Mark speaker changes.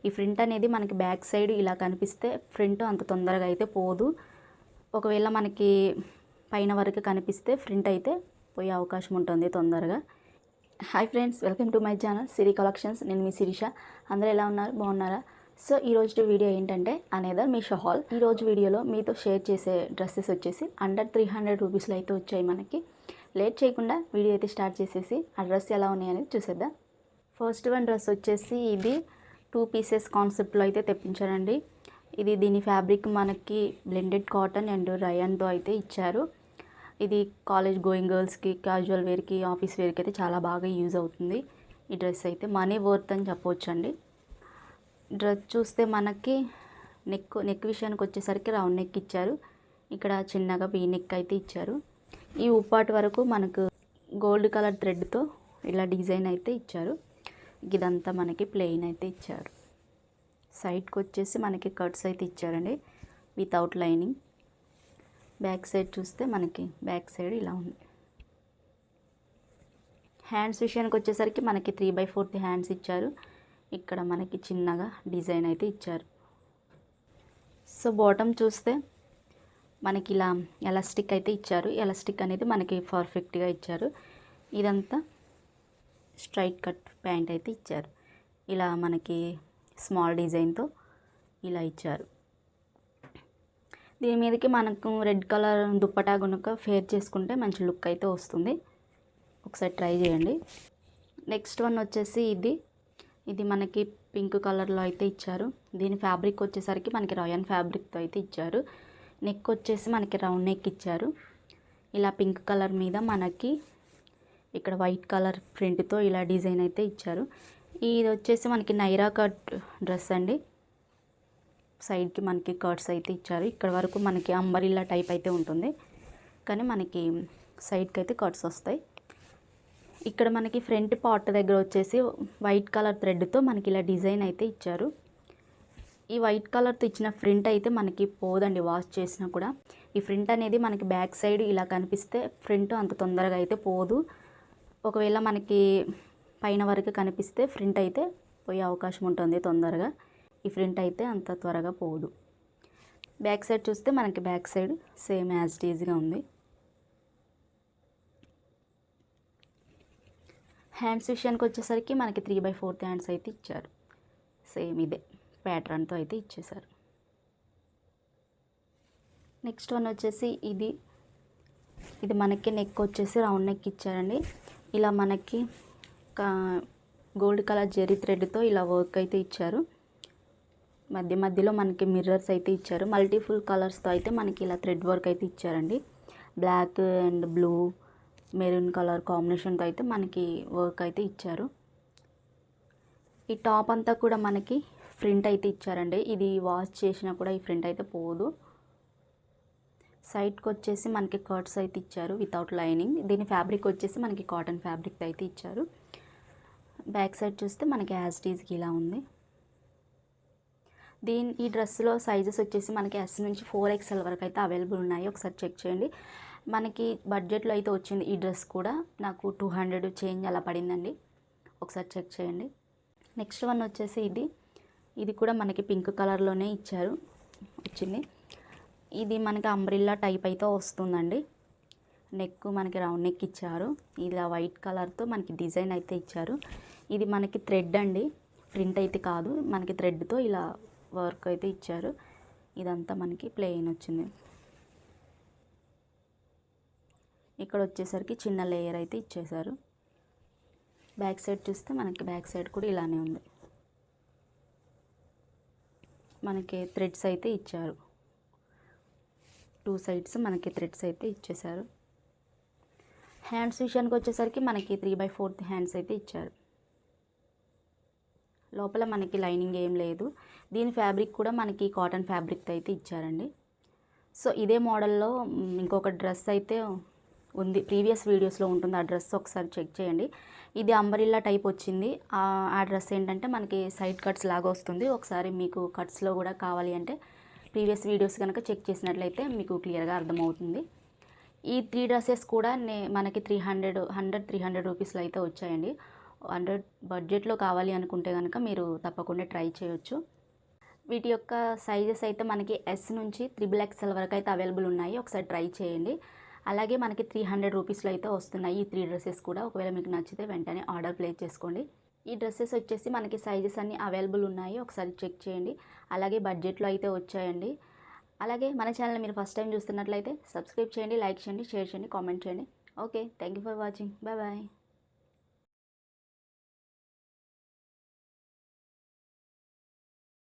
Speaker 1: ఈ ఫ్రంట్ అనేది మనకి బ్యాక్ సైడ్ ఇలా కనిపిస్తే ఫ్రంట్ అంత తొందరగా అయితే పోదు. ఒకవేళ మనకి పైన వరకు కనిపిస్తే ఫ్రంట్ అయితే పోయే అవకాశం ఉంటుంది తొందరగా. Hi friends, welcome to my channel Siri collections. నేను మీ శిరీష. అందరూ ఎలా ఉన్నారు? బాగున్నారా? సో ఈరోజు వీడియో ఏంటంటే అనేదర్ మీషో హాల్. ఈరోజు వీడియోలో మీతో షేర్ చేసే డ్రెస్సెస్ వచ్చేసి అండర్ 300 రూపీస్లో అయితే వచ్చాయి మనకి. లేట్ చేయకుండా వీడియో అయితే స్టార్ట్ చేసేసి ఆ డ్రెస్ ఎలా ఉన్నాయి అనేది చూసేద్దాం. ఫస్ట్ వన్ డ్రెస్ వచ్చేసి ఇది 2 పీసెస్ కాన్సెప్ట్లో అయితే తెప్పించారండి. దీని ఫ్యాబ్రిక్ మనకి బ్లెండెడ్ కాటన్ అండ్ రయాన్తో అయితే ఇచ్చారు. ఇది కాలేజ్ గోయింగ్ గర్ల్స్కి, క్యాజువల్ వేర్కి, ఆఫీస్ వేర్కి అయితే చాలా బాగా యూజ్ అవుతుంది. ఈ డ్రెస్ అయితే మనీ వర్త్ అని చెప్పవచ్చండి. డ్రెస్ చూస్తే మనకి నెక్ విషయానికి వచ్చేసరికి రౌండ్ నెక్ ఇచ్చారు. ఇక్కడ చిన్నగా వీ నెక్ అయితే ఇచ్చారు. ఈ ఉప్పాటి వరకు మనకు గోల్డ్ కలర్ థ్రెడ్తో ఇలా డిజైన్ అయితే ఇచ్చారు. ఇదంతా మనకి ప్లెయిన్ అయితే ఇచ్చారు. సైడ్కి వచ్చేసి మనకి కట్స్ అయితే ఇచ్చారండి వితౌట్ లైనింగ్. బ్యాక్ సైడ్ చూస్తే మనకి బ్యాక్ సైడ్ ఇలా ఉంది. హ్యాండ్స్ విషయానికి వచ్చేసరికి మనకి 3/4 హ్యాండ్స్ ఇచ్చారు. ఇక్కడ మనకి చిన్నగా డిజైన్ అయితే ఇచ్చారు. సో బాటమ్ చూస్తే మనకి ఇలా ఎలాస్టిక్ అయితే ఇచ్చారు. ఎలాస్టిక్ అనేది మనకి పర్ఫెక్ట్గా ఇచ్చారు. ఇదంతా స్ట్రైట్ కట్ ప్యాంట్ అయితే ఇచ్చారు. ఇలా మనకి స్మాల్ డిజైన్తో ఇలా ఇచ్చారు. దీని మీదకి మనకు రెడ్ కలర్ దుప్పటా కనుక ఫేర్ చేసుకుంటే మంచి లుక్ అయితే వస్తుంది. ఒకసారి ట్రై చేయండి. నెక్స్ట్ వన్ వచ్చేసి ఇది మనకి పింక్ కలర్లో అయితే ఇచ్చారు. దీని ఫ్యాబ్రిక్ వచ్చేసరికి మనకి రాయన్ ఫ్యాబ్రిక్తో అయితే ఇచ్చారు. నెక్ వచ్చేసి మనకి రౌండ్ నెక్ ఇచ్చారు. ఇలా పింక్ కలర్ మీద మనకి ఇక్కడ వైట్ కలర్ ప్రింట్తో ఇలా డిజైన్ అయితే ఇచ్చారు. ఇది వచ్చేసి మనకి నైరా కట్ డ్రెస్ అండి. సైడ్కి మనకి కట్స్ అయితే ఇచ్చారు. ఇక్కడ వరకు మనకి అంబరిల్లా టైప్ అయితే ఉంటుంది, కానీ మనకి సైడ్కి అయితే కట్స్ వస్తాయి. ఇక్కడ మనకి ఫ్రంట్ పార్ట్ దగ్గర వచ్చేసి వైట్ కలర్ థ్రెడ్తో మనకి ఇలా డిజైన్ అయితే ఇచ్చారు. ఈ వైట్ కలర్తో ఇచ్చిన ఫ్రంట్ అయితే మనకి పోదండి వాష్ చేసినా కూడా. ఈ ఫ్రంట్ అనేది మనకి బ్యాక్ సైడ్ ఇలా కనిపిస్తే ఫ్రంట్ అంత తొందరగా అయితే పోదు. ఒకవేళ మనకి పైన వరకు కనిపిస్తే ఫ్రంట్ అయితే పోయే అవకాశం ఉంటుంది తొందరగా. ఈ ఫ్రంట్ అయితే అంత త్వరగా పోదు. బ్యాక్ సైడ్ చూస్తే మనకి back side same as it ఈజ్గా ఉంది. హ్యాండ్స్ విషయానికి వచ్చేసరికి మనకి 3/4 హ్యాండ్స్ అయితే ఇచ్చారు. సేమ్ ఇదే ప్యాటర్న్తో అయితే ఇచ్చేసారు. నెక్స్ట్ వన్ వచ్చేసి ఇది మనకి నెక్ వచ్చేసి రౌండ్ నెక్ ఇచ్చారండి. ఇలా మనకి గోల్డ్ కలర్ జెరీ థ్రెడ్తో ఇలా వర్క్ అయితే ఇచ్చారు. మధ్యలో మనకి మిర్రర్స్ అయితే ఇచ్చారు. మల్టీఫుల్ కలర్స్తో అయితే మనకి ఇలా థ్రెడ్ వర్క్ అయితే ఇచ్చారండి. Black and blue, maroon colour కాంబినేషన్తో అయితే మనకి వర్క్ అయితే ఇచ్చారు. ఈ టాప్ అంతా కూడా మనకి ఫ్రంట్ అయితే ఇచ్చారండి. ఇది వాష్ చేసినా కూడా ఈ ఫ్రంట్ అయితే పోదు. సైడ్కి వచ్చేసి మనకి కట్స్ అయితే ఇచ్చారు వితౌట్ లైనింగ్. దీని ఫ్యాబ్రిక్ వచ్చేసి మనకి కాటన్ ఫ్యాబ్రిక్ అయితే ఇచ్చారు. బ్యాక్ సైడ్ చూస్తే మనకి యాజ్ ఇట్ ఈజ్కి ఇలా ఉంది. ఈ డ్రెస్లో సైజెస్ వచ్చేసి మనకి S నుంచి 4XL వరకు అయితే అవైలబుల్ ఉన్నాయి. ఒకసారి చెక్ చేయండి. మనకి బడ్జెట్లో అయితే వచ్చింది. ఈ డ్రెస్ కూడా నాకు 200 చేంజ్ అలా పడిందండి. ఒకసారి చెక్ చేయండి. నెక్స్ట్ వన్ వచ్చేసి ఇది కూడా మనకి పింక్ కలర్లోనే వచ్చింది. ఇది మనకి అంబ్రిల్లా టైప్ అయితే వస్తుందండి. నెక్ మనకి రౌండ్ నెక్ ఇచ్చారు. ఇలా వైట్ కలర్తో మనకి డిజైన్ అయితే ఇచ్చారు. ఇది మనకి థ్రెడ్ అండి, ప్రింట్ అయితే కాదు. మనకి థ్రెడ్తో ఇలా వర్క్ అయితే ఇచ్చారు. ఇదంతా మనకి ప్లెయిన్ వచ్చింది. ఇక్కడ వచ్చేసరికి చిన్న లేయర్ అయితే ఇచ్చేసారు. బ్యాక్ సైడ్ చూస్తే మనకి బ్యాక్ సైడ్ కూడా ఇలానే ఉంది. మనకి థ్రెడ్స్ అయితే ఇచ్చారు. 2 సైడ్స్ మనకి థ్రెడ్స్ అయితే ఇచ్చేసారు. హ్యాండ్స్ విషయానికి వచ్చేసరికి మనకి 3/4 హ్యాండ్స్ అయితే ఇచ్చారు. లోపల మనకి లైనింగ్ ఏం లేదు. దీని ఫ్యాబ్రిక్ కూడా మనకి కాటన్ ఫ్యాబ్రిక్ అయితే ఇచ్చారండి. సో ఇదే మోడల్లో ఇంకొక డ్రెస్ అయితే ఉంది, ప్రీవియస్ వీడియోస్లో ఉంటుంది. ఆ డ్రెస్ ఒకసారి చెక్ చేయండి. ఇది అంబరిల్లా టైప్ వచ్చింది. ఆ డ్రెస్ ఏంటంటే మనకి సైడ్ కట్స్ లాగా వస్తుంది. ఒకసారి మీకు కట్స్లో కూడా కావాలి అంటే ప్రీవియస్ వీడియోస్ కనుక చెక్ చేసినట్లయితే మీకు క్లియర్గా అర్థమవుతుంది. ఈ 3 డ్రెస్సెస్ కూడా మనకి 300 రూపీస్లో అయితే వచ్చాయండి. 100 బడ్జెట్లో కావాలి అనుకుంటే కనుక మీరు తప్పకుండా ట్రై చేయొచ్చు. వీటి యొక్క సైజెస్ అయితే మనకి ఎస్ నుంచి XXL వరకు అయితే అవైలబుల్ ఉన్నాయి. ఒకసారి ట్రై చేయండి. అలాగే మనకి 300 రూపీస్లో అయితే వస్తున్నాయి ఈ 3 డ్రెస్సెస్ కూడా. ఒకవేళ మీకు నచ్చితే వెంటనే ఆర్డర్ ప్లేస్ చేసుకోండి. ఈ డ్రెస్సెస్ వచ్చేసి మనకి సైజెస్ అన్నీ అవైలబుల్ ఉన్నాయి. ఒకసారి చెక్ చేయండి. అలాగే బడ్జెట్లో అయితే వచ్చాయండి. అలాగే మన ఛానల్ మీరు ఫస్ట్ టైం చూస్తున్నట్లయితే సబ్స్క్రైబ్ చేయండి, లైక్ చేయండి, షేర్ చేయండి, కామెంట్ చేయండి. Okay, thank you for watching. Bye bye.